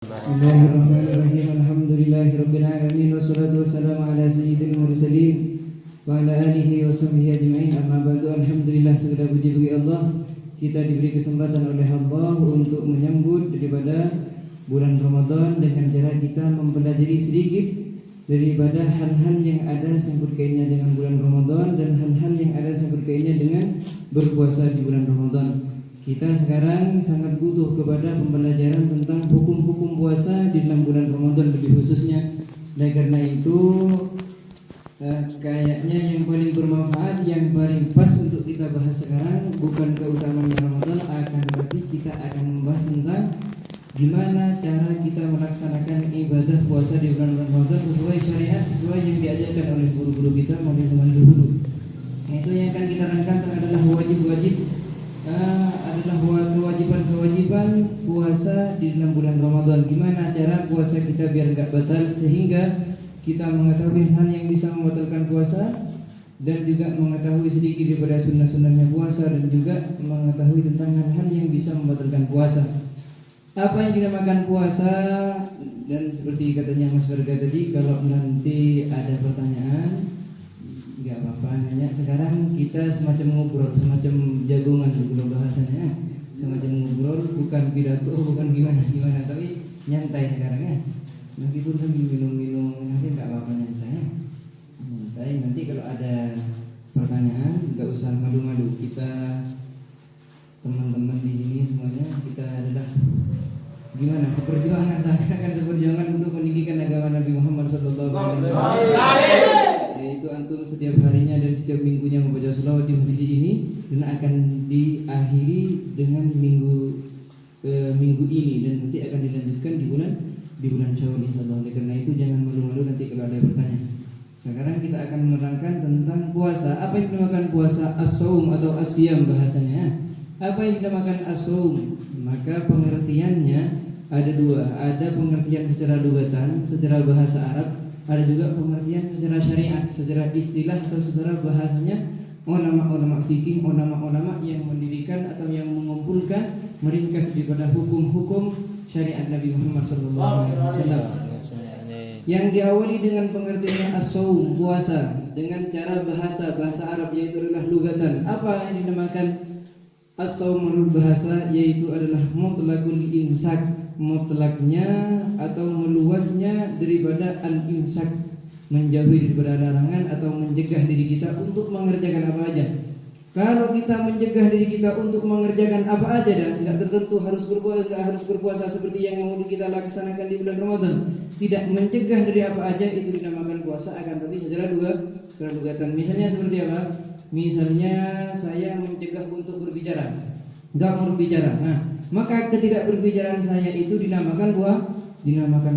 Bismillahirrahmanirrahim. Alhamdulillahirabbil alamin wassalatu wassalamu ala sayyidil mursalin wa ala alihi wa sahbihi ajma'in. Amma ba'du. Alhamdulillah, segala puji bagi Allah. Kita diberi kesempatan oleh Allah untuk menyambut daripada bulan Ramadan dengan cara kita mempelajari sedikit daripada hal-hal yang ada sangkut kaitnya dengan bulan Ramadan dan hal-hal yang ada sangkut kaitnya dengan berpuasa di bulan Ramadan. Kita sekarang sangat butuh kepada pembelajaran tentang hukum-hukum puasa di dalam bulan Ramadan lebih khususnya. Oleh karena itu kayaknya yang paling bermanfaat, yang paling pas untuk kita bahas sekarang bukan keutamaan Ramadan, akan tetapi kita akan membahas tentang gimana cara kita melaksanakan ibadah puasa di bulan Ramadan sesuai syariat, sesuai yang diajarkan oleh guru-guru kita maupun zaman dahulu. Itu yang akan kita rangkan adalah wajib-wajib adalah kewajiban-kewajiban puasa di dalam bulan Ramadan. Gimana cara puasa kita biar enggak batal, sehingga kita mengetahui hal yang bisa membatalkan puasa dan juga mengetahui sedikit daripada sunnah-sunnahnya puasa dan juga mengetahui tentang hal-hal yang bisa membatalkan puasa. Apa yang dinamakan puasa, dan seperti katanya Mas Warga tadi, kalau nanti ada pertanyaan nggak apa-apa nanya. Sekarang kita semacam ngobrol, semacam jagongan sebelum bahasanya, semacam ngobrol, bukan pidato, bukan gimana, tapi nyantai sekarang ya. Meskipun sambil minum-minum nanti nggak apa-apa, nyantai. Nanti kalau ada pertanyaan nggak usah malu-malu. Kita teman-teman di sini semuanya kita adalah gimana? Seperjuangan, seakan-akan seperjuangan untuk meninggikan agama Nabi Muhammad SAW. Yaitu antum setiap harinya dan setiap minggunya membaca sholawat di masjid ini, dan akan diakhiri dengan minggu ini, dan nanti akan dilanjutkan di bulan Syawal insyaallah. Oleh karena itu jangan malu-malu nanti kalau ada pertanyaan. Sekarang kita akan menerangkan tentang puasa. Apa yang dinamakan puasa? As-shaum atau as-siyam bahasanya. Apa yang dinamakan as-shaum? Maka pengertiannya ada dua. Ada pengertian secara lugatan, secara bahasa Arab. Ada juga pengertian secara syariat, secara istilah atau secara bahasanya ulama-ulama fikih, ulama-ulama yang mendirikan atau yang mengumpulkan, meringkas daripada hukum-hukum syariat Nabi Muhammad SAW. Yang diawali dengan pengertian as-shaum, puasa, dengan cara bahasa Arab, yaitu adalah lugatan. Apa yang dinamakan as-shaum menurut bahasa? Yaitu adalah mutlaqul imsak, mutlaknya atau meluasnya daripada al-imsak, menjauhi daripada larangan atau mencegah diri kita untuk mengerjakan apa aja. Kalau kita mencegah diri kita untuk mengerjakan apa aja, dan nggak tertentu harus berpuasa seperti yang mau kita laksanakan di bulan Ramadan, tidak mencegah dari apa aja, itu dinamakan puasa. Akan tapi secara lugatan. Misalnya seperti apa? Misalnya saya mencegah untuk berbicara, nggak mau berbicara. Maka ketidakberbicaraan saya itu dinamakan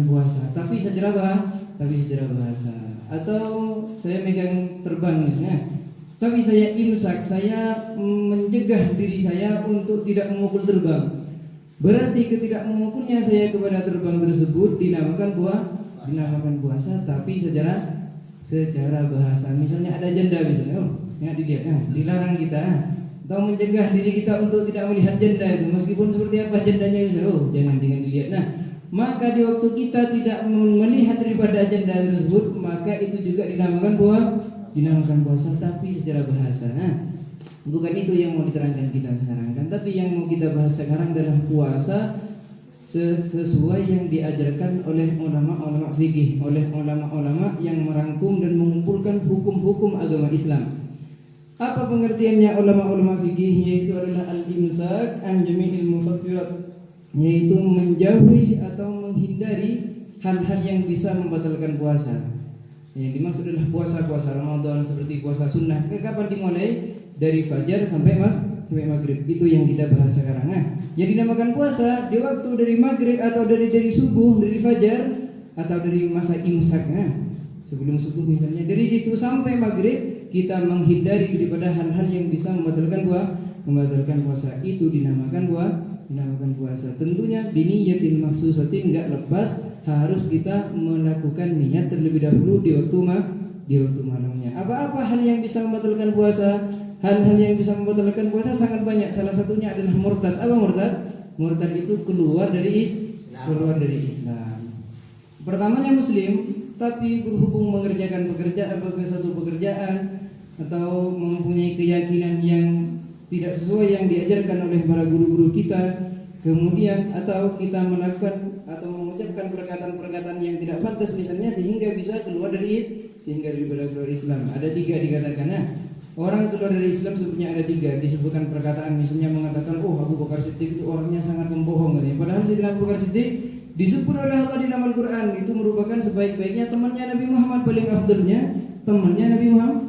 puasa. Tapi secara bahasa. Atau saya megang terbang misalnya, tapi saya imsak, saya mencegah diri saya untuk tidak memukul terbang. Berarti ketidak memukulnya saya kepada terbang tersebut dinamakan puasa, tapi secara bahasa. Misalnya ada janda misalnya, nggak dilihat, dilarang kita. Atau mencegah diri kita untuk tidak melihat janda itu, meskipun seperti apa jandanya bisa, jangan dilihat. Maka di waktu kita tidak melihat daripada janda tersebut, maka itu juga dinamakan puasa, tapi secara bahasa. Bukan itu yang mau diterangkan kita sekarang kan, tapi yang mau kita bahas sekarang adalah puasa sesuai yang diajarkan oleh ulama-ulama fikih, oleh ulama-ulama yang merangkum dan mengumpulkan hukum-hukum agama Islam. Apa pengertiannya ulama-ulama fikih? Yaitu adalah al-imsak an jami'il mufattirat, yaitu menjauhi atau menghindari hal-hal yang bisa membatalkan puasa. Yang dimaksud adalah puasa Ramadan seperti puasa sunnah. Kapan dimulai? Dari fajar sampai maghrib. Itu yang kita bahas sekarang. Yang dinamakan puasa di waktu dari maghrib atau dari subuh, dari fajar atau dari masa imsak. Sebelum subuh misalnya, dari situ sampai maghrib kita menghindari daripada hal-hal yang bisa membatalkan puasa. Itu dinamakan puasa. Tentunya biniyatin maksusatin, enggak lepas, harus kita melakukan niat terlebih dahulu di waktu malamnya. Apa-apa hal yang bisa membatalkan puasa? Hal-hal yang bisa membatalkan puasa sangat banyak. Salah satunya adalah murtad. Apa murtad? Murtad itu keluar dari keluar dari Islam. Pertamanya Muslim, tapi berhubung mengerjakan satu pekerjaan atau mempunyai keyakinan yang tidak sesuai yang diajarkan oleh para guru-guru kita, kemudian atau kita melakukan atau mengucapkan perkataan-perkataan yang tidak pantas misalnya sehingga bisa keluar dari Islam. Ada 3 dikatakan. Orang keluar dari Islam sebenarnya ada 3. Disebutkan perkataan misalnya mengatakan, oh Abu Bakar Siddiq itu orangnya sangat membohong. Padahal Sayyidina Abu Bakar Siddiq disebut oleh Allah di dalam Al-Quran itu merupakan sebaik-baiknya temannya Nabi Muhammad, paling afdalnya temannya Nabi Muhammad.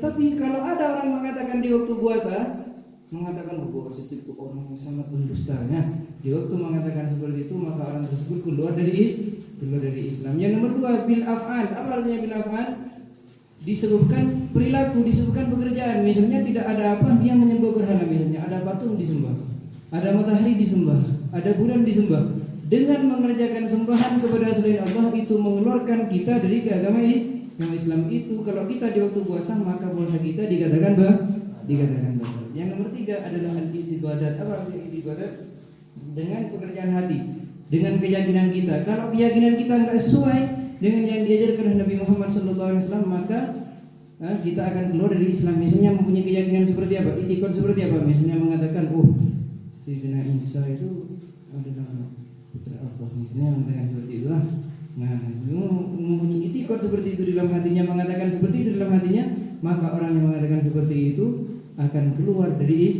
Tapi kalau ada orang mengatakan di waktu puasa, mengatakan Abu Bakar Siddiq itu orang yang sangat pendusta, di waktu mengatakan seperti itu maka orang tersebut keluar dari Islam. Yang nomor 2, bil af'al. Apa artinya bil af'al? Disebutkan perilaku, disebutkan pekerjaan. Misalnya tidak ada apa, dia menyembah berhala. Misalnya ada patung disembah, ada matahari disembah, ada bulan disembah. Dengan mengerjakan sembahan kepada selain Allah itu mengeluarkan kita dari agama Islam itu. Kalau kita di waktu puasa maka puasa kita dikatakan batal. Yang nomor 3 adalah al-i'tiqadat. Apa artinya i'tiqadat? Dengan pekerjaan hati, dengan keyakinan kita. Kalau keyakinan kita enggak sesuai dengan yang diajarkan oleh Nabi Muhammad SAW, maka kita akan keluar dari Islam. Misalnya mempunyai keyakinan seperti apa, i'tiqad seperti apa? Misalnya mengatakan, oh Sayyidina Isa itu adalah putra Allah, misalnya mengatakan seperti itu. Nah, mempunyai i'tiqad seperti itu dalam hatinya, mengatakan seperti itu dalam hatinya, maka orang yang mengatakan seperti itu akan keluar dari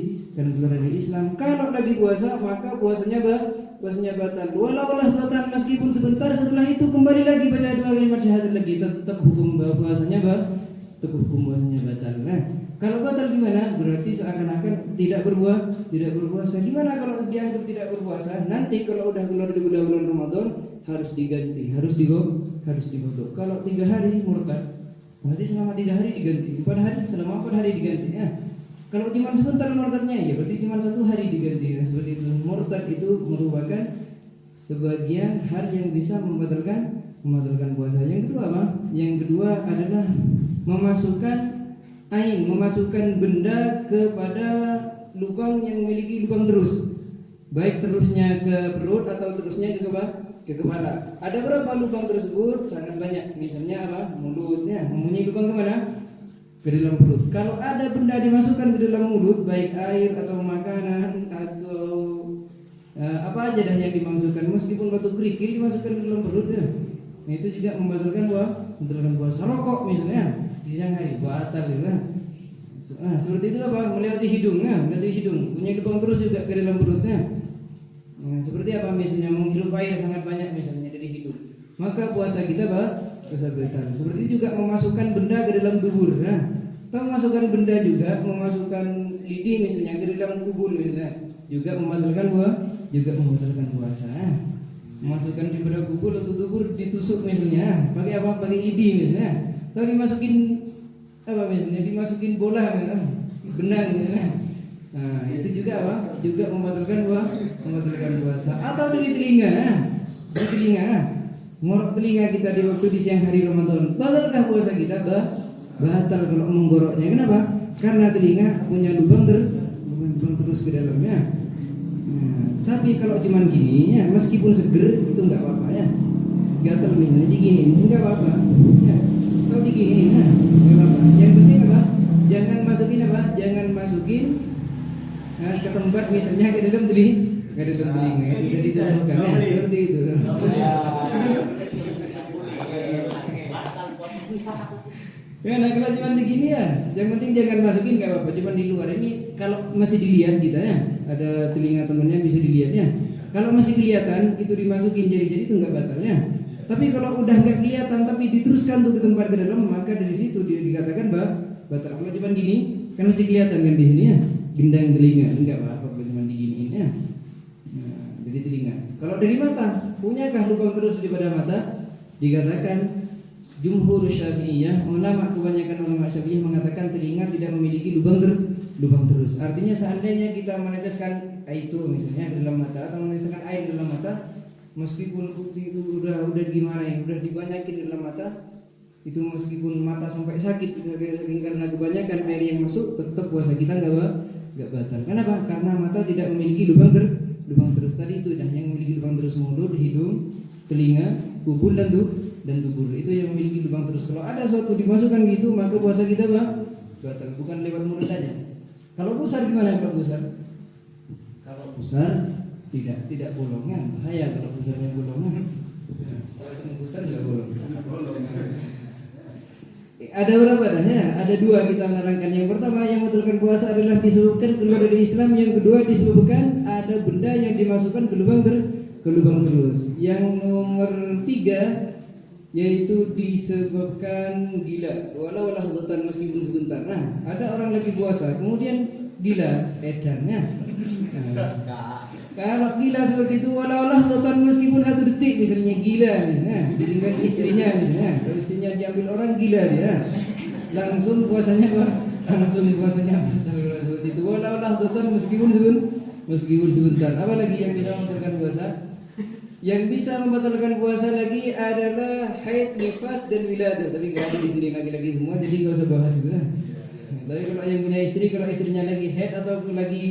Islam. Kalau lagi puasa maka puasanya batal. Walau batal meskipun sebentar, setelah itu kembali lagi baca 2 kalimat syahadat lagi, tetap hukum puasanya batal. Nah, kalau batal gimana? Berarti seakan-akan tidak berpuasa. Gimana kalau dianggap tidak berpuasa? Nanti kalau udah keluar dari bulan Ramadan harus diganti, harus digodok. Kalau 3 hari murtad, berarti selama 3 hari diganti, 4 hari selama 4 hari diganti. Kalau cuma sebentar murtadnya, ya berarti cuma 1 hari diganti. Seperti itu. Murtad itu merupakan sebagian hal yang bisa membatalkan puasa. Yang kedua apa? Yang kedua adalah memasukkan benda kepada lubang yang memiliki lubang terus. Baik terusnya ke perut atau terusnya ke kepala. Ada berapa lubang tersebut? Sangat banyak. Misalnya apa? Mulutnya mempunyai lubang kemana? Ke dalam perut. Kalau ada benda dimasukkan ke dalam mulut, baik air atau makanan atau apa aja dah yang dimasukkan, meskipun batu kerikil dimasukkan ke dalam perut, nah, itu juga membatalkan puasa. Rokok misalnya di siang hari batal juga. Seperti itu apa? Melewati hidung, punya lubang terus juga ke dalam perutnya. Seperti apa? Misalnya menghirup air sangat banyak misalnya dari hidung, maka puasa kita batal. Seperti juga memasukkan benda ke dalam dubur. Atau memasukkan benda juga, memasukkan lidi misalnya ke dalam kubur misalnya, juga membatalkan puasa. Memasukkan di pada kubur atau dubur ditusuk misalnya, pakai apa? Pakai lidi misalnya. Atau dimasukin apa misalnya? Dimasukin bola misalnya, benang misalnya. Nah, itu juga apa? Juga membatalkan puasa. Atau dari telinga, ngorok telinga kita di waktu di siang hari Ramadan, batalkah puasa kita? Batal kalau menggoroknya. Kenapa? Karena telinga punya lubang terus ke dalamnya. Tapi kalau cuman gini ya, meskipun seger itu enggak apa-apa ya. Gatal misalnya digini, enggak apa-apa. Ya. Kalau digini, enggak apa-apa. Yang penting apa? Jangan masukin ke tempat misalnya ke dalam telinga. Itu diturunkan ya, seperti itu. Ya, nah kalau cuma segini ya, yang penting jangan masukin nggak apa-apa, cuma di luar. Ini kalau masih dilihat kita ya, ada telinga temennya bisa dilihatnya. Kalau masih kelihatan itu dimasukin jari-jari itu nggak batal ya. Tapi kalau udah nggak kelihatan tapi diteruskan tuh ke tempat ke dalam, maka dari situ dia dikatakan batal. Kalau cuma gini, kan masih kelihatan kan di sini ya, gendang telinga, enggak apa-apa kalau cuma diginiin ya. Nah, dari telinga. Kalau dari mata, punyakah lubang terus di pada mata? Dikatakan Jumhur Syafi'iyah, kebanyakan ulama Syafi'iyah mengatakan telinga tidak memiliki lubang terus. Artinya seandainya kita meneteskan itu misalnya ke dalam mata atau meneteskan air dalam mata, meskipun putih itu udah gimana ya, udah dibanyakin di dalam mata, itu meskipun mata sampai sakit karena kebanyakan air yang masuk, tetap puasa kita nggak batal. Kenapa? Karena mata tidak memiliki lubang terus. terus tadi itu dah yang memiliki lubang terus mulut, hidung, telinga, kubur dan tubuh itu yang memiliki lubang terus. Kalau ada suatu dimasukkan gitu maka puasa kita batal, bukan lewat mulut aja. Kalau pusar gimana kalau pusar? Kalau pusar tidak bolongan, bahaya kalau pusarnya bolongan. Kalau pusar nggak bolong. Ada berapa dah ya? Ada dua kita menerangkan. Yang pertama yang membatalkan puasa adalah disebabkan keluar dari Islam. Yang kedua disebabkan ada benda yang dimasukkan ke lubang terus. Yang nomor tiga yaitu disebabkan gila. Walau lahdatan meskipun sebentar. Nah, ada orang lagi puasa kemudian gila edarnya. Kalau gila seperti itu walau lahdatan meskipun 1 detik misalnya gila misalnya ditinggal istrinya misalnya. Kalau istrinya diambil orang gila dia. Langsung puasanya batal seperti itu. Walau lahdatan meskipun sebentar. Apalagi yang tidak membatalkan puasa? Yang bisa membatalkan puasa lagi adalah haid, nifas dan wiladah. Tapi nggak ada di sini laki-laki semua, jadi nggak usah bahas itu. Tapi kalau yang punya istri, kalau istrinya lagi haid atau lagi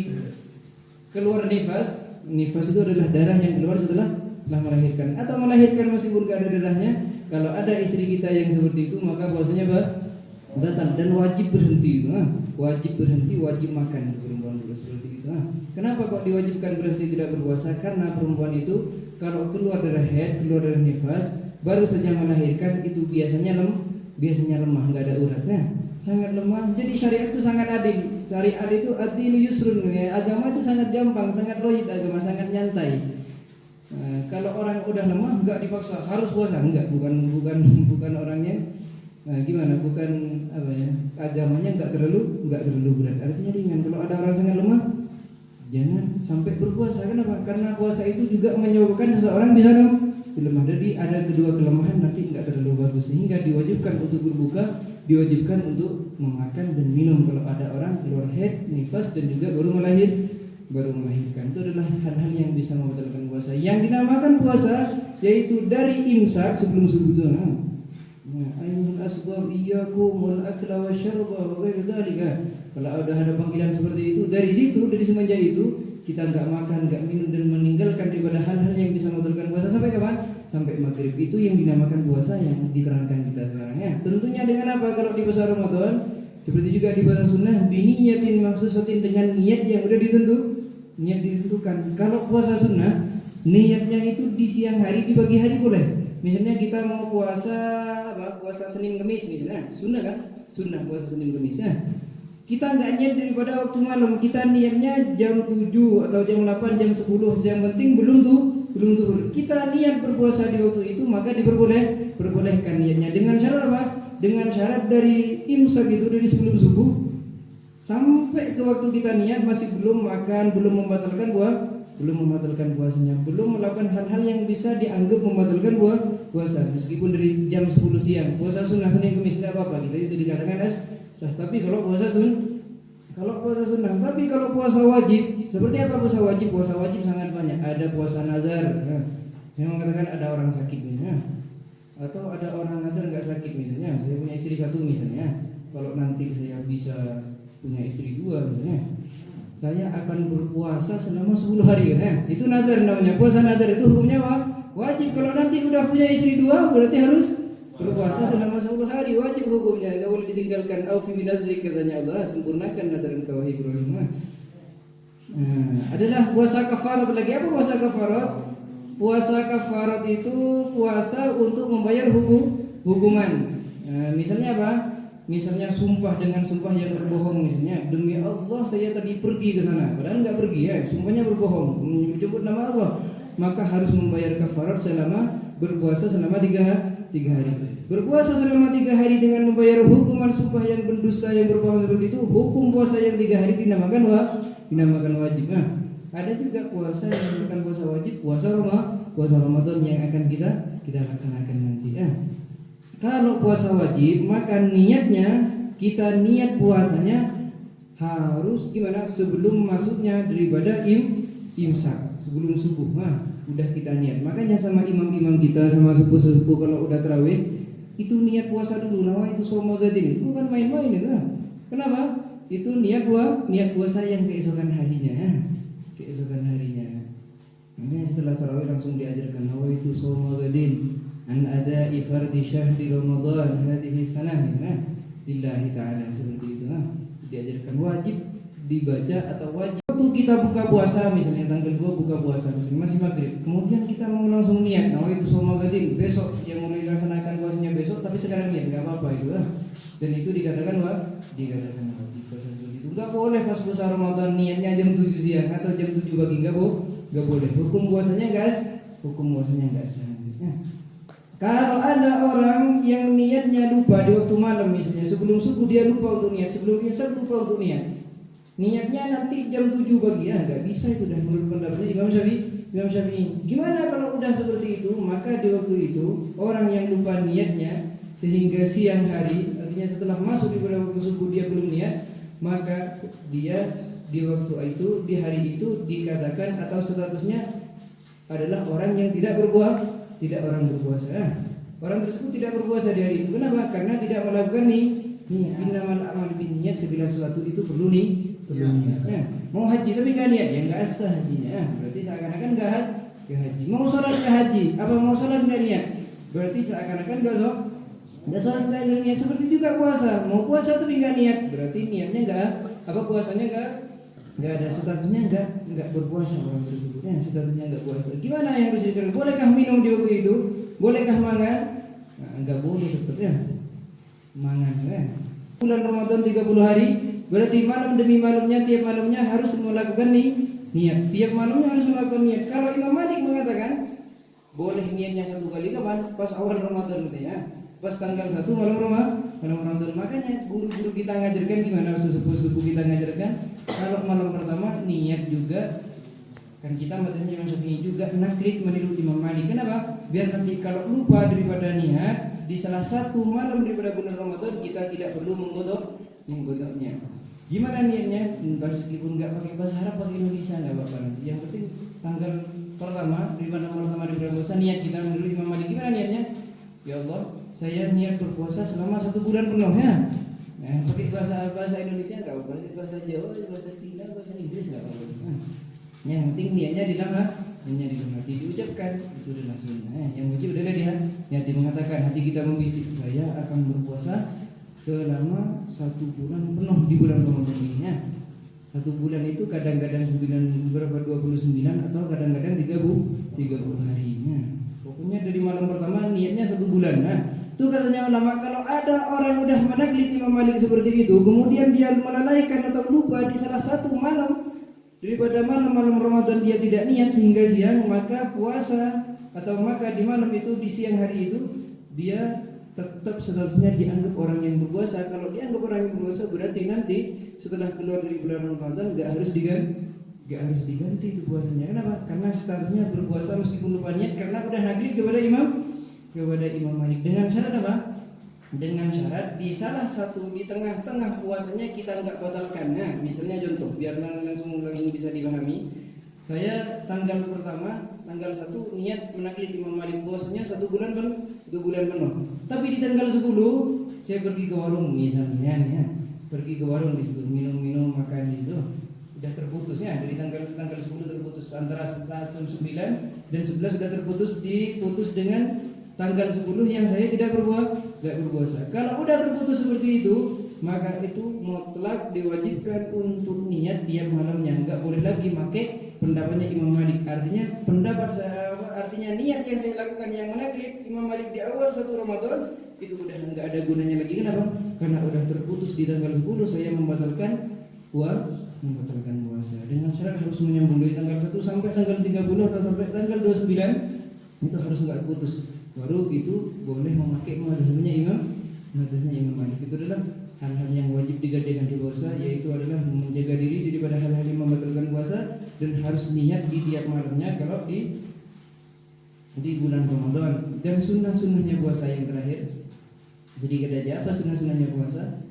keluar nifas itu adalah darah yang keluar setelah melahirkan atau melahirkan meskipun nggak ada darahnya. Kalau ada istri kita yang seperti itu maka puasanya batal dan wajib berhenti itu. Wajib berhenti, wajib makan perempuan seperti itu. Kenapa kok diwajibkan berhenti tidak berpuasa? Karena perempuan itu kalau keluar dari haid, keluar dari nifas, baru saja melahirkan itu biasanya lemah, nggak ada uratnya, sangat lemah. Jadi syariat itu sangat adil. Syariat itu adil yusrun, ya. Agama itu sangat gampang, sangat loid, agama sangat nyantai. Kalau orang udah lemah, nggak dipaksa harus puasa, bukan orangnya. Gimana? Bukan apa ya? Agamanya nggak terlalu berat. Artinya ringan. Kalau ada orang sangat lemah, jangan sampai berpuasa. Kenapa? Karena puasa itu juga menyebabkan seseorang bisa lemah. Jadi ada kedua kelemahan nanti nggak terlalu bagus sehingga diwajibkan untuk berbuka, diwajibkan untuk memakan dan minum kalau ada orang keluar haid, nifas dan juga baru melahirkan. Itu adalah hal-hal yang bisa membatalkan puasa. Yang dinamakan puasa yaitu dari imsak sebelum subuh itu. Ayuhul asbab iyyakum wal akla wasyarba wa ghairu dzalika. Kalau ada panggilan seperti itu, dari semenjak itu kita enggak makan, enggak minum dan meninggalkan daripada hal-hal yang bisa membatalkan puasa sampai kapan? Sampai maghrib. Itu yang dinamakan puasa yang diterangkan kita sekarang ya. Tentunya dengan apa? Kalau di puasa Ramadan seperti juga di puasa sunnah biniyatin maksusatin dengan niat yang udah ditentukan. Kalau puasa sunnah niatnya itu di siang hari, di pagi hari boleh. Misalnya kita mau puasa Senin Kemis misalnya, sunnah kan? Sunnah puasa Senin Kemis ya. Kita enggak niat daripada waktu malam, kita niatnya jam 7 atau jam 8, jam 10, yang penting belum tuhur. Kita niat berpuasa di waktu itu maka diperbolehkan niatnya dengan syarat apa? Dengan syarat dari imsak itu dari sebelum subuh sampai ke waktu kita niat masih belum makan, belum membatalkan puasanya, belum melakukan hal-hal yang bisa dianggap membatalkan puasa. Meskipun dari jam 10 siang puasa sunnah Senin Kemis tidak apa-apa, kita itu dikatakan sah. Tapi kalau puasa sunnah, tapi kalau puasa wajib, seperti apa puasa wajib? Puasa wajib sangat banyak. Ada puasa nazar, yang mengatakan ada orang sakit misalnya, atau ada orang nazar nggak sakit misalnya. Saya punya istri 1 misalnya, kalau nanti saya bisa punya istri 2 misalnya, saya akan berpuasa selama 10 hari kan? Itu nazar namanya. Puasa nazar itu hukumnya apa? Wajib. Kalau nanti udah punya istri 2 berarti harus berpuasa selama 10 hari. Wajib hukumnya, enggak boleh ditinggalkan. Aufi binazrik katanya Allah, sempurnakan nazar engkau wahai Ibrahim. Adalah puasa kafarat lagi. Apa puasa kafarat? Puasa kafarat itu puasa untuk membayar hukuman. Misalnya apa? Misalnya sumpah dengan sumpah yang berbohong, misalnya demi Allah saya tadi pergi ke sana, padahal enggak pergi ya, sumpahnya berbohong, menyebut nama Allah, maka harus membayar kafarat selama berpuasa selama 3 hari. Berpuasa selama 3 hari dengan membayar hukuman sumpah yang berdusta yang berbohong seperti itu, hukum puasa yang 3 hari dinamakan wajib. Nah, ada juga puasa yang bukan puasa wajib, puasa Ramadan yang akan kita laksanakan nanti ya. Kalau puasa wajib, maka niatnya kita niat puasanya harus gimana? Sebelum masuknya daripada imsak, sebelum subuh. Udah kita niat. Makanya sama imam-imam kita, sama sepuh-sepuh kalau udah tarawih, itu niat puasa dulu. Nama itu somagadin. Itu bukan main-main itu. Kenapa? Itu niat puasa yang keesokan harinya. Ini setelah tarawih langsung diajarkan nawaitu shauma ghadin an ada'i fardhi syahri Ramadan hadhihi sanah, lillahi ta'ala, seperti itu. Diajarkan wajib dibaca atau wajib waktu kita buka puasa, misalnya tanggal 2 buka puasa, misalnya masih maghrib, kemudian kita mau langsung niat nawaitu shauma ghadin, besok yang mau dilaksanakan puasanya besok, tapi sekarang niat, nggak apa-apa itu. Dan itu dikatakan dikatakan wajib puasa seperti itu. Nggak boleh pas puasa Ramadan niatnya jam 7 siang atau jam 7 pagi, nggak boleh. Hukum puasanya nggak sah. Kalau ada orang yang niatnya lupa di waktu malam, misalnya sebelum subuh dia lupa untuk niat, sebelum isya lupa untuk niat, niatnya nanti jam 7 pagi, nggak bisa itu. Dan menurut pendapatnya Imam Syafi'i, gimana kalau udah seperti itu? Maka di waktu itu orang yang lupa niatnya sehingga siang hari, artinya setelah masuk di waktu subuh dia belum niat, maka dia di waktu itu, di hari itu dikatakan atau statusnya adalah orang yang tidak berpuasa. Orang tersebut tidak berpuasa di hari itu. Kenapa? Karena tidak melakukan innamal a'malu binniyat, segala sesuatu itu perlu niat. Mau haji tapi nggak niat, ya nggak sah hajinya. Berarti seakan-akan nggak haji. Mau sholat nggak haji, apa mau sholat nggak niat? Berarti seakan-akan nggak sholat nggak niat. Seperti juga puasa, mau puasa tapi nggak niat, berarti niatnya puasanya nggak ada, statusnya nggak berpuasa orang tersebut. Statusnya nggak puasa. Gimana yang harus dilakukan? Bolehkah minum di waktu itu? Bolehkah mangan? Nggak boleh tetap mangan. Bulan Ramadan 30 hari, berarti malam demi malamnya, tiap malamnya harus melakukan niat. Tiap malamnya harus melakukan niat. Kalau Imam Malik mengatakan boleh niatnya 1 kali, kapan? Pas awal Ramadan katanya. Pas tanggal 1 malam Ramadan. Makanya guru-guru kita ngajarkan gimana, sepupu-sepupu kita ngajarkan, kalau malam pertama niat juga. Kan kita madhabnya Imam Syafi'i juga naklid meniru Imam Malik. Kenapa? Biar nanti kalau lupa daripada niat di salah satu malam daripada bulan Ramadan, kita tidak perlu menggodoknya. Gimana niatnya? Meskipun nggak pakai bahasa Arab, pakai Indonesia nggak apa-apa. Yang penting tanggal pertama di bulan puasa, niat kita meniru Imam Malik. Gimana niatnya? Ya Allah, saya niat berpuasa selama 1 bulan penuh ya. Pakai bahasa Indonesia nggak apa-apa, bahasa Jawa, bahasa Cina, bahasa Inggris nggak apa-apa. Yang penting niatnya di dalam hati diucapkan, itu adalah sunnah. Yang wajib adalah di hati, mengatakan hati kita membisik, saya akan berpuasa selama 1 bulan penuh di bulan Ramadan ini. 1 bulan itu kadang-kadang 29 atau kadang-kadang 30 harinya. Pokoknya dari malam pertama niatnya 1 bulan. Itu katanya ulama, kalau ada orang udah menaklid Imam Malik seperti itu, kemudian dia melalaikan atau lupa di salah satu malam daripada malam Ramadan dia tidak niat sehingga siang, maka puasa atau maka di malam itu, di siang hari itu dia tetap seharusnya dianggap orang yang berpuasa. Kalau dianggap orang yang berpuasa, berarti nanti setelah keluar dari bulan Ramadan nggak harus diganti itu puasanya. Kenapa? Karena seharusnya berpuasa meskipun lupa niat, karena udah naklid kepada Imam Malik. Dengan syarat apa? Dengan syarat di salah satu, di tengah-tengah puasanya kita nggak batalkan. Misalnya contoh, biar langsung bisa dipahami. Saya tanggal pertama, tanggal 1 niat menaklid Imam Malik puasanya 1 bulan penuh. Tapi di tanggal 10 saya pergi ke warung misalnya, pergi ke warung di situ minum makan itu, sudah terputus dari tanggal 10 terputus antara 9 dan 11 sudah diputus dengan tanggal 10 yang saya tidak berpuasa. Kalau udah terputus seperti itu, maka itu mutlak diwajibkan untuk niat tiap malamnya. Enggak boleh lagi pakai pendapatnya Imam Malik. Artinya niat yang saya lakukan yang menaklid Imam Malik di awal 1 Ramadan itu udah enggak ada gunanya lagi. Kenapa? Karena udah terputus di tanggal 10, saya membatalkan puasa. Dengan syarat harus menyambung dari tanggal 1 sampai tanggal 30 atau sampai tanggal 29 itu harus enggak putus. Baru itu boleh memakai mazhabnya Imam Malik. Itu adalah hal-hal yang wajib digadaikan di puasa, yaitu adalah menjaga diri daripada hal-hal yang membatalkan puasa, dan harus niat di tiap malamnya kalau di bulan Ramadan. Dan sunnah-sunnahnya puasa yang terakhir sedikit aja. Apa sunnah-sunnahnya puasa?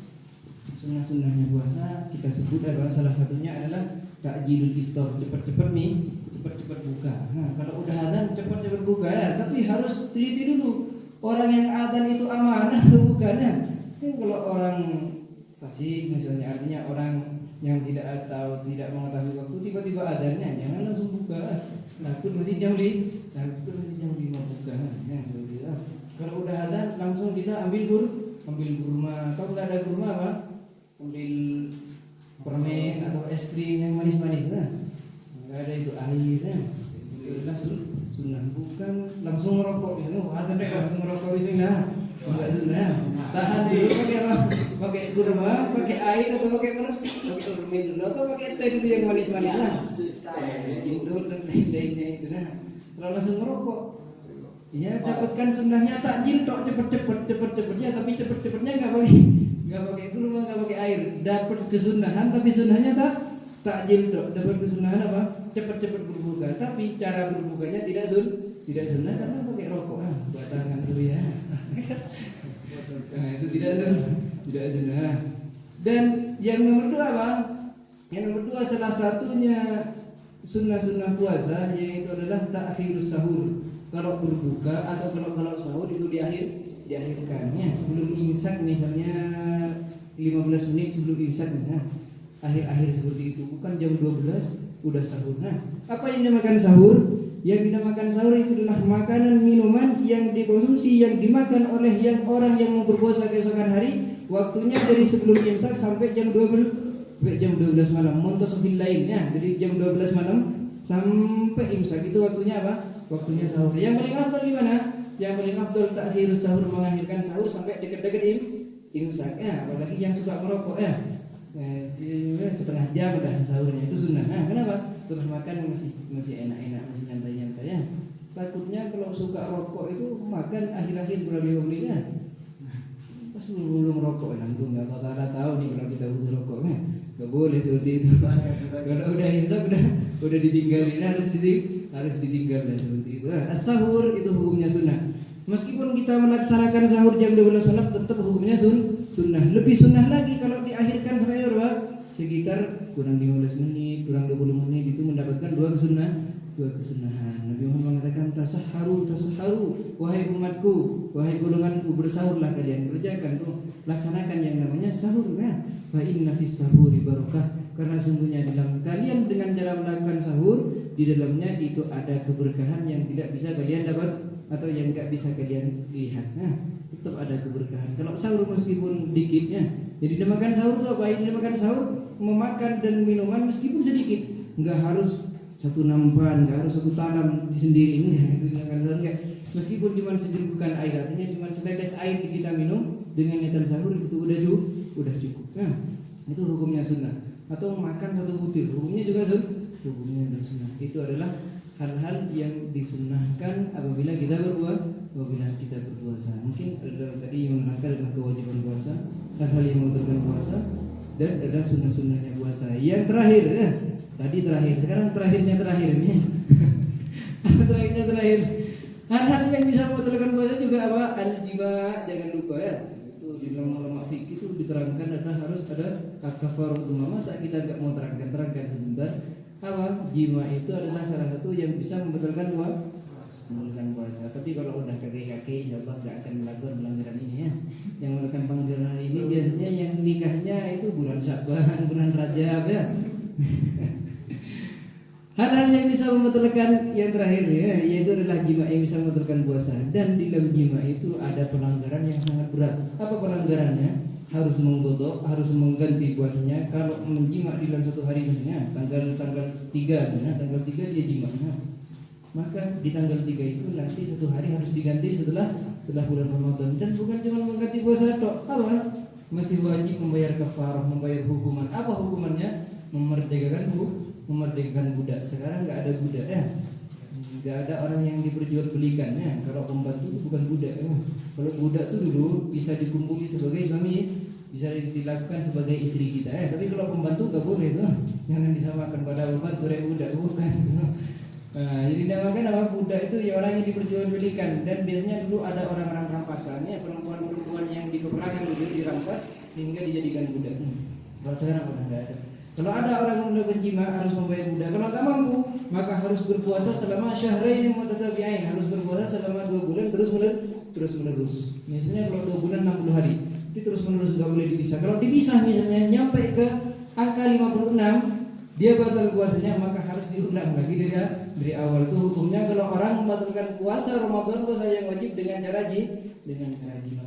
Sunnah-sunnahnya puasa kita sebut adalah salah satunya adalah takjilul iftar, cepat-cepat buka. Kalau udah azan cepat-cepat buka tapi harus teliti dulu. Orang yang azan itu amanah atau bukan ya? Kalau orang fasik misalnya, artinya orang yang tidak mengetahui waktu, tiba-tiba azannya, jangan langsung buka. takut masih jam 5 buka. Ya, kalau udah ada langsung kita ambil kurma atau nggak ada kurma apa? Ambil permen atau es krim yang manis-manis nggak ada itu airnya. Itu adalah sunnah, bukan langsung merokok gitu. Ada deh langsung merokok bismillah. Enggak sunnah. Tahan dulu pakai apa? Pakai kurma, pakai air atau pakai permen dulu atau pakai teh dulu yang manis-manis Indul dan lain-lainnya itu kalau langsung merokok. Ya dapatkan sunnahnya takjil tok cepet-cepetnya, tapi cepet-cepetnya nggak pakai kurma, nggak pakai air. Dapat kesunahan tapi sunnahnya takjil tok. Dapat kesunahan apa? Cepet-cepet berbuka, tapi cara berbukanya tidak sunnah karena pakai rokok batangan surya. Nah, itu tidak sunnah. Dan yang nomor 2 apa? Yang nomor 2 salah satunya sunnah puasa yaitu adalah ta'khirus sahur. Kalau berbuka atau kalau sahur itu diakhirkan ya, sebelum imsak misalnya 15 menit sebelum imsak akhir-akhir seperti itu, bukan jam 12 udah sahur. Apa yang dinamakan sahur? Yang dinamakan sahur itu adalah makanan minuman yang dikonsumsi, yang dimakan oleh orang yang mau berpuasa keesokan hari, waktunya dari sebelum imsak sampai jam 12 malam, muntasafil lailnya, dari jam 12 malam sampai imsak itu waktunya apa? Waktunya sahur. Yang paling afdal gimana? Yang paling afdal takhirus sahur, mengakhirkan sahur sampai dekat-dekat imsak ya, apalagi yang suka merokok ya. Setengah jam udah sahurnya itu sunnah. Kenapa? Terus makan masih enak-enak, masih nyantai-nyantai ya. Takutnya kalau suka rokok itu makan akhir-akhir berlebih-lebih ya. Pas belum rokok langsung nggak tahu nih kalau kita butuh rokoknya. Gak boleh seperti itu. Kalau udah imsak udah ditinggalin, harus ditinggalkan seperti itu. As-sahur itu hukumnya sunnah. Meskipun kita melaksanakan sahur jam 12 malam tetap hukumnya sunnah. Lebih sunnah lagi kalau diakhirkan sampai berapa? Sekitar kurang 15 menit, kurang 20 menit itu mendapatkan dua kesunahan. Nabi Muhammad mengatakan tasahharu, wahai umatku, wahai golonganku, bersahurlah kalian, kerjakan tuh, laksanakan yang namanya sahur ya. Fa inna fis sahuri barakah, karena sungguhnya dalam kalian dengan cara melakukan sahur di dalamnya itu ada keberkahan yang tidak bisa kalian dapat atau yang enggak bisa kalian lihat. Tetap ada keberkahan. Kalau sahur meskipun dikitnya, jadi dinamakan sahur itu apa? Ini dinamakan sahur memakan dan minuman meskipun sedikit, enggak harus satu nampan, enggak harus satu tanam di sendiri ini. Itu dinamakan sahur enggak. Meskipun cuma sejerukan air, artinya cuma setetes air kita minum dengan niatan sahur itu udah cukup. Itu hukumnya sunnah. Atau makan satu butir, hukumnya juga hukumnya sunnah. Itu adalah hal-hal yang disunnahkan apabila kita berpuasa. Mungkin ada tadi yang menerangkan tentang kewajiban puasa, hal-hal yang membatalkan puasa, dan ada sunnah-sunnahnya puasa. Yang terakhir ya, tadi terakhir, sekarang terakhirnya ini. terakhir. Hal-hal yang bisa membatalkan puasa juga apa? Al-jima, jangan lupa ya. Itu di dalam ulama fikih itu diterangkan harus ada kafaratu. Masa kita enggak mau terangkan sebentar. Apa? Jima itu adalah salah satu yang bisa membatalkan puasa. Tapi kalau udah kakek-kakek, insyaallah nggak akan melakukan pelanggaran ini ya. Yang melakukan pelanggaran ini biasanya yang nikahnya itu bulan Sya'ban, bulan Rajab ya. Hal-hal yang bisa membatalkan yang terakhir ya, yaitu adalah jima yang bisa membatalkan puasa. Dan di dalam jima itu ada pelanggaran yang sangat berat. Apa pelanggarannya? Harus menggodok, harus mengganti puasanya. Kalau menjima di dalam satu hari misalnya tanggal 3 ya, tanggal 3 dia jima, maka di tanggal 3 itu nanti satu hari harus diganti setelah bulan Ramadan. Dan bukan cuma mengganti puasa tok, apa? Masih wajib membayar kafarah, membayar hukuman. Apa hukumannya? Memerdekakan budak. Sekarang nggak ada budak ya. Nggak ada orang yang diperjualbelikan ya. Kalau pembantu itu bukan budak ya. Kalau budak itu dulu bisa dikumpuli sebagai suami, bisa dilakukan sebagai istri kita ya. Tapi kalau pembantu nggak boleh tuh. Jangan disamakan pada pembantu dan budak, bukan. Nah, jadi dinamakan apa? Budak itu ya orang yang diperjualbelikan. Dan biasanya dulu ada orang-orang rampasannya, perempuan-perempuan yang di peperangan dulu dirampas sehingga dijadikan budak. Kalau sekarang udah nggak ada. Kalau ada orang yang melakukan jima harus membayar budak. Kalau tak mampu, maka harus berpuasa selama syahrain mutatabi'ain, harus berpuasa selama 2 bulan terus menerus. Misalnya kalau 2 bulan 60 hari, itu terus menerus enggak boleh dipisah. Kalau dipisah misalnya nyampe ke angka 56, dia batal puasanya maka harus diulang lagi dari awal. Itu hukumnya kalau orang membatalkan puasa Ramadan puasa yang wajib dengan cara jimat.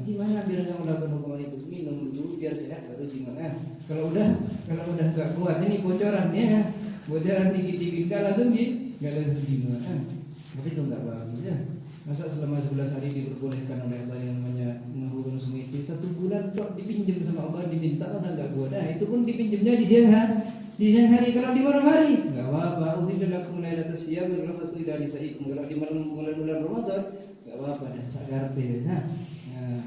Gimana biar nggak melakukan hukuman itu? Minum dulu biar sehat atau gimana? Kalau udah nggak kuat ini bocoran dikit-dikit kan langsung nggak ada gimana? Tapi itu nggak bagus ya. Masa selama 11 hari diperbolehkan oleh Allah yang namanya menghubungi suami istri 1 bulan kok dipinjam sama Allah diminta masa nggak kuat? Nah itu pun dipinjamnya di siang hari. Kalau di malam hari nggak apa-apa. Uhidalakum lailatas siyam berrafatu ila nisaikum. Kalau di malam bulan Ramadan nggak apa-apa dah sagarpe. Nah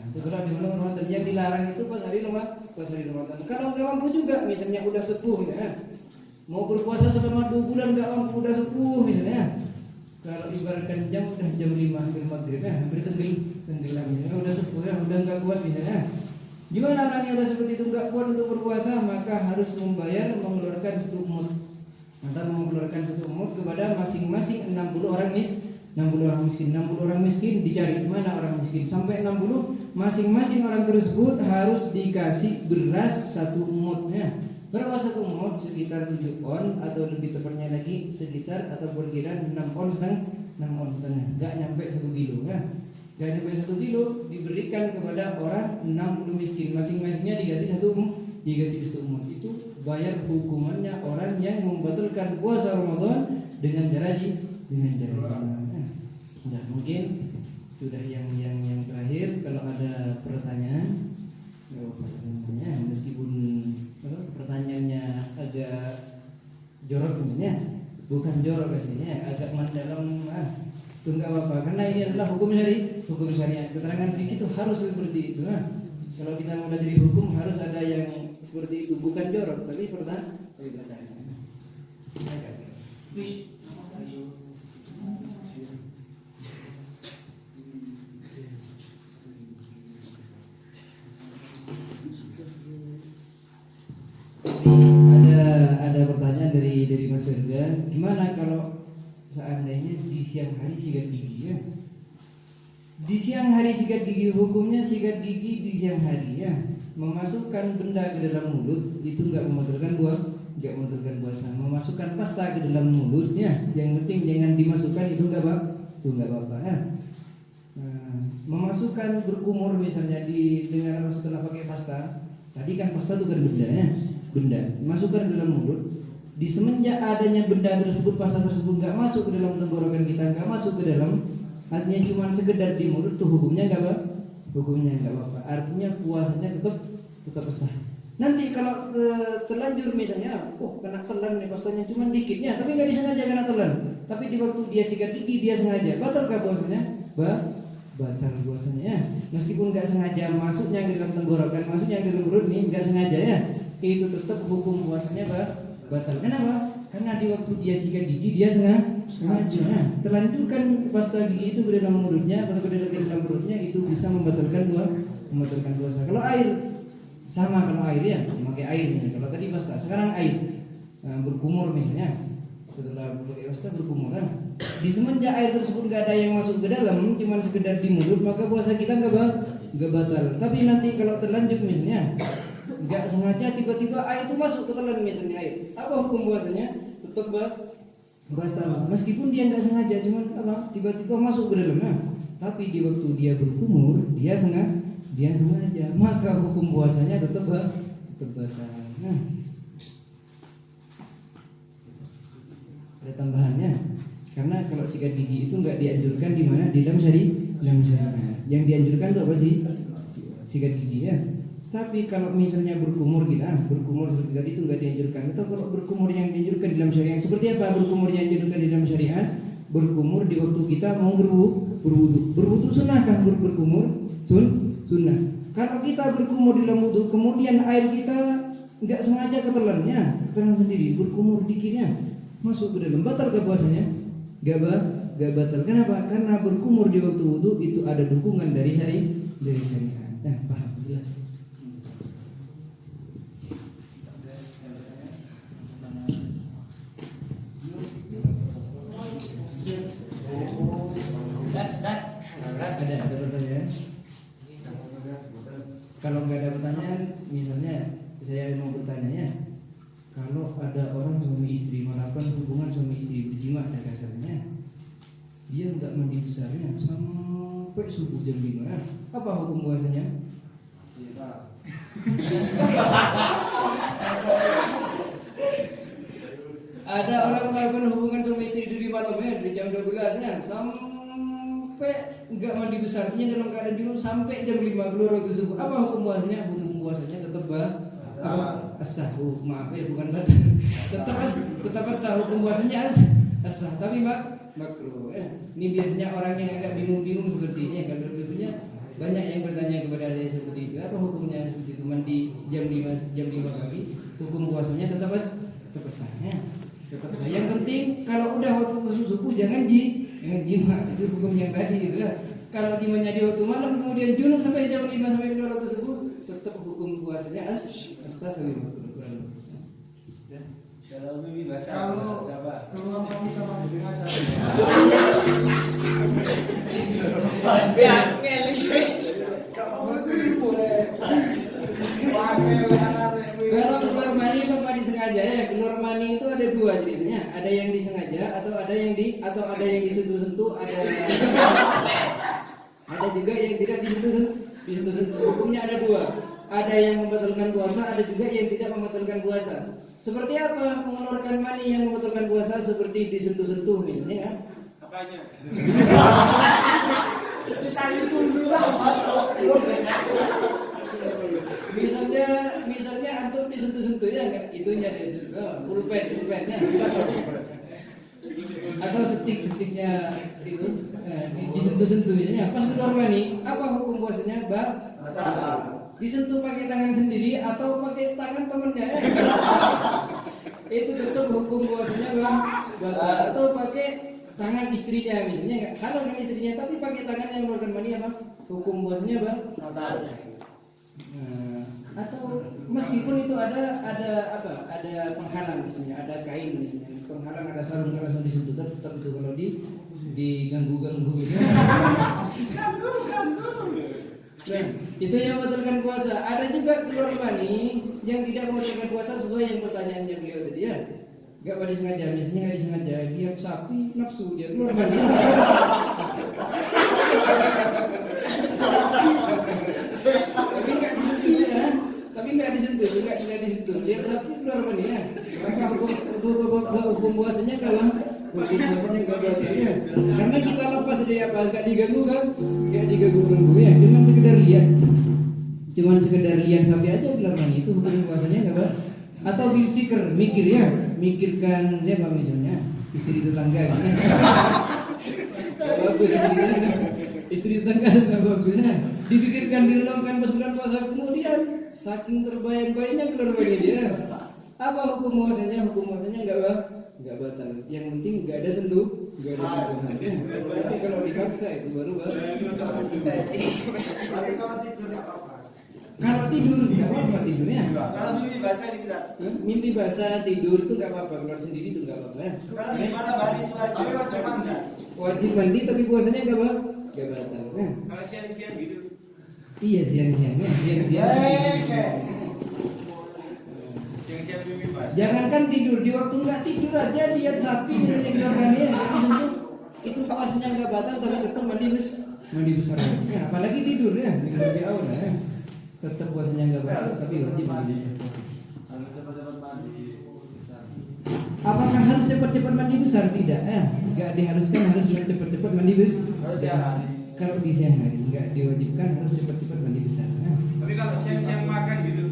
itu kalau di malam Ramadan yang dilarang itu pas hari Ramadan. Kalau nggak mampu juga misalnya udah sepuh ya, mau berpuasa selama 2 bulan nggak mampu udah sepuh misalnya. Kalau ibaratkan udah jam 5 hampir maghrib ya, hampir tenggelam misalnya udah sepuh ya, udah nggak kuat misalnya. Gimana orang yang udah seperti itu nggak kuat untuk berpuasa, maka harus mengeluarkan 1 mud. Maka mengeluarkan 1 mud kepada masing-masing 60 orang miskin. 60 orang miskin dicari mana orang miskin sampai 60, masing-masing orang tersebut harus dikasih beras 1 mud ya. Berapa 1 mud? Sekitar 7 on atau lebih tepatnya lagi sekitar atau perkiraan 6 on setengah. Gak nyampe 1 kilo ya. Gak nyampe 1 kilo diberikan kepada orang 60 miskin. Masing-masingnya dikasih 1 mud. Itu bayar hukumannya orang yang membatalkan puasa Ramadan dengan cara Nah, mungkin sudah yang terakhir. Kalau ada pertanyaan meskipun pertanyaannya agak jorok ya, bukan jorok aslinya, agak mendalam itu nggak apa-apa karena ini adalah hukum syariat. Keterangan fikih itu harus seperti itu. Kalau kita mau belajar hukum harus ada yang seperti itu, bukan jorok tapi pertanyaan. Ada pertanyaan dari Mas Ferdan, gimana kalau seandainya di siang hari sikat gigi ya? Di siang hari sikat gigi, hukumnya sikat gigi di siang hari ya. Memasukkan benda ke dalam mulut itu nggak membatalkan puasa. Memasukkan pasta ke dalam mulutnya, yang penting jangan dimasukkan itu nggak apa-apa ya. Memasukkan berkumur misalnya dengan setelah pakai pasta. Tadi kan pasta itu kan benda masukkan ke dalam mulut. Di semenjak adanya benda tersebut, pasta tersebut nggak masuk ke dalam tenggorokan kita, nggak masuk ke dalam, artinya cuma sekedar di mulut, tuh hukumnya nggak apa-apa. Artinya puasanya tetap sah. Nanti kalau terlanjur misalnya, kena telan nih pastanya cuma dikitnya, tapi nggak disengaja kena telan. Tapi di waktu dia sikat gigi dia sengaja, batalkah puasanya? Batal puasanya. Meskipun nggak sengaja masuknya ke dalam tenggorokan, masuknya ke dalam mulut nih, nggak sengaja ya, itu tetap hukum puasanya batal. Kenapa? Karena di waktu dia sikat gigi dia sengaja. Terlanjurkan pasta gigi itu ke dalam mulutnya atau ke dalam perutnya, itu bisa membatalkan puasa. Kalau air sama, kalau air ya memakai airnya. Kalau tadi pasta, sekarang air berkumur misalnya, setelah pakai pasta berkumur kan. Di semenjak air tersebut nggak ada yang masuk ke dalam, cuma sekedar di mulut, maka puasa kita nggak batal. Tapi nanti kalau terlanjur misalnya nggak sengaja tiba-tiba air itu masuk ke telan misalnya air, apa hukum puasanya? Tetap batal. Meskipun dia nggak sengaja, cuma tiba-tiba masuk ke dalamnya. Tapi di waktu dia berkumur, dia sengaja, maka hukum puasanya tetap batal. Nah, ada tambahannya. Karena kalau sikat gigi itu nggak dianjurkan di mana, di dalam syariat. Yang dianjurkan itu apa sih? Sikat gigi ya. Tapi kalau misalnya berkumur seperti tadi itu nggak dianjurkan. Atau kalau berkumur yang dianjurkan di dalam syariat, seperti apa berkumur yang dianjurkan di dalam syariat? Berkumur di waktu kita mau berwudu. Berwudu sunnah kan? Berkumur sunnah. Kalau kita berkumur di dalam wudu, kemudian air kita nggak sengaja ketelannya, karena sendiri berkumur dikitnya masuk ke dalam, batal ke puasanya? Gak batal. Kenapa? Karena berkumur di waktu wudu itu ada dukungan dari syariat. Nah, paham jelas. Ada pertanyaan? Kalau nggak ada pertanyaan, misalnya saya mau bertanya ya, kalau ada orang suami istri melakukan hubungan suami istri berjima kasarnya, dia nggak mandi besarnya sampai subuh jam 5, apa hukum puasanya? Ada orang melakukan hubungan suami istri di malamnya di jam 12-nya sampai nggak mandi besarnya dalam keadaan junub sampai jam 5 keluar waktu subuh. Apa hukum puasanya? Hukum puasanya tetap asah. Maaf ya, bukan batal. Tetap asah, hukum puasanya asah. Tapi makruh. Ini biasanya orang yang agak bingung-bingung seperti ini. Kalau dulunya banyak yang bertanya kepada saya seperti itu. Apa hukumnya seperti itu? Mandi jam 5 pagi. Hukum puasanya tetap asahnya. Tetap asah. Yang penting kalau udah waktu subuh jangan jima. Itu hukum yang tadi gitu ya. Kalau jimanya di waktu malam kemudian junub sampai jam 5 sampai keluar waktu subuh, tetap hukum puasanya asah dari Al-Qur'an. Kalau Bibi bahasa sabar. Keluar kami sama sengaja. Kalau keluar mani tanpa disengaja ya, keluar mani itu ada dua jenisnya, ada yang disengaja atau ada yang disentuh-sentuh, ada juga yang tidak disentuh-sentuh. Hukumnya ada dua, ada yang membatalkan puasa, ada juga yang tidak membatalkan puasa. Seperti apa mengeluarkan mani yang membatalkan puasa? Seperti disentuh-sentuh misalnya kan? Apanya? Misalnya antum disentuh-sentuh ya kan? Itunya disentuh, pulpennya atau setiknya itu disentuh-sentuhnya pas keluar mani, apa hukum puasanya? Disentuh pakai tangan sendiri atau pakai tangan temannya itu tetap hukum puasanya atau pakai tangan istrinya misalnya nggak halal kan istrinya tapi pakai tangan yang mengeluarkan mani apa hukum puasanya atau meskipun itu ada penghalang misalnya ada kain misalnya penghalang ada sarung langsung disentuh tetap itu kalau diganggu gitu. Nah, itu yang membatalkan puasa. Ada juga keluar mani yang tidak membatalkan puasa sesuai yang pertanyaannya beliau tadi ya. Gak pada sengaja, misalnya nggak disengaja lihat sapi nafsu dia keluar mani. Tapi nggak disentuh lihat sapi keluar mani ya. Maka hukum puasanya kalau puasanya nggak berhasil ya. Karena kita lepas dari apa nggak diganggu kan? Nggak diganggu ya. Cuman sekedar lihat sapi aja keluar mani itu hukum puasanya nggak berhasil. Atau mikirkan siapa misalnya istri tetangga kan? Bagus istri tetangga nggak bagusnya. Dipikirkan direnungkan pas bulan puasa kemudian saking terbayang-bayangnya keluar mani dia. Apa hukum puasanya? Hukum puasanya nggak batal. Yang penting nggak ada sentuhan. Tapi kalau dipaksa itu baru kalau tidur nggak apa-apa tidurnya. Kalau mimpi basah tidak. Mimpi basah tidur itu nggak apa-apa, keluar sendiri itu nggak apa-apa. Kalau di malam hari itu aja. Tapi wajib mandi. Wajib mandi tapi puasanya nggak batal. Kalau siang-siang gitu. Iya siang-siang. Siang-siang mimpi basah. Jangankan tidur di waktu nggak tidur aja lihat sapi misalnya keluar mani itu puasanya nggak batal tapi tetap mandi besar. Apalagi tidur ya lebih awal ya. Tetap puasanya nggak batal tapi wajib mandi besar. Harus cepat-cepat mandi besar. Apakah harus cepat-cepat mandi besar? Tidak, nggak diharuskan harus cepat-cepat mandi besar. Harus siang hari. Kalau di siang hari nggak diwajibkan harus cepat-cepat mandi besar. Tapi kalau siang-siang makan gitu.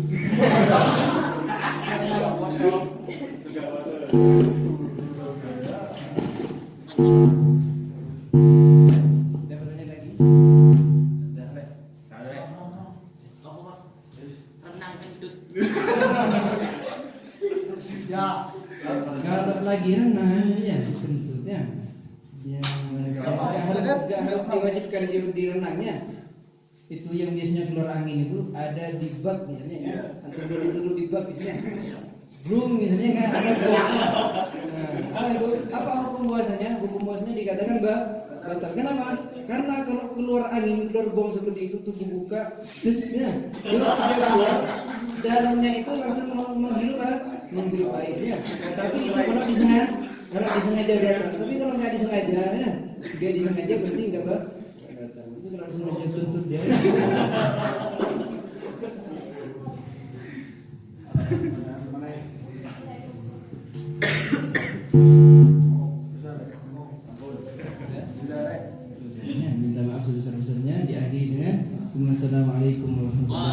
Kalau lagi renang ya kentutnya nggak harus diwajibkan di renangnya. Itu yang biasanya keluar angin itu ada di bak misalnya ya. Atau dulu di bak misalnya. Belum misalnya kan ada baknya. Nah, itu apa hukum puasanya? Hukum puasanya dikatakan batal. Kenapa? Karena kalau keluar angin, keluar bong seperti itu, tubuh buka, terusnya kalau dia keluar, dalamnya itu langsung menghirup airnya. Tapi itu kalau disengaja datang. Tapi kalau nggak disengaja, ya, dia disengaja berarti nggak datang. Itu kalau disengaja tuntut dia. Minta maaf sebesar-besarnya, diakhiri dengan Assalamualaikum warahmatullahi wabarakatuh.